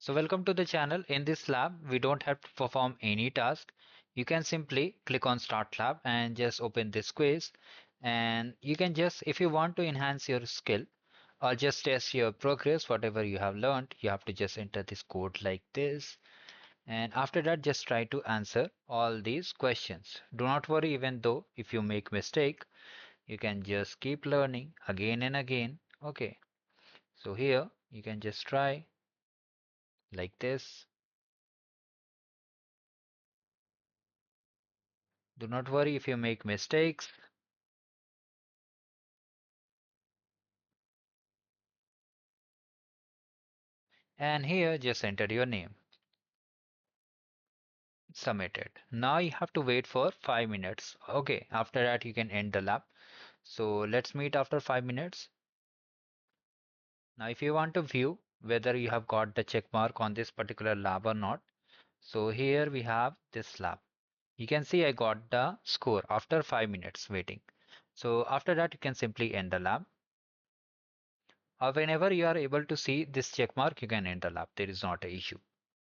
So welcome to the channel. In this lab, we don't have to perform any task. You can simply click on Start Lab and just open this quiz. And you can just, if you want to enhance your skill or just test your progress, whatever you have learned, you have to just enter this code like this. And after that, just try to answer all these questions. Do not worry, even though if you make mistake, you can just keep learning again and again. Okay. So here you can just try like this. Do not worry if you make mistakes. And here just enter your name. Submitted. Now you have to wait for 5 minutes. Okay, after that you can end the lab. So let's meet after 5 minutes. Now if you want to view whether you have got the check mark on this particular lab or not. So here we have this lab. You can see I got the score after 5 minutes waiting. So after that you can simply end the lab. Or whenever you are able to see this check mark, you can end the lab. There is not an issue.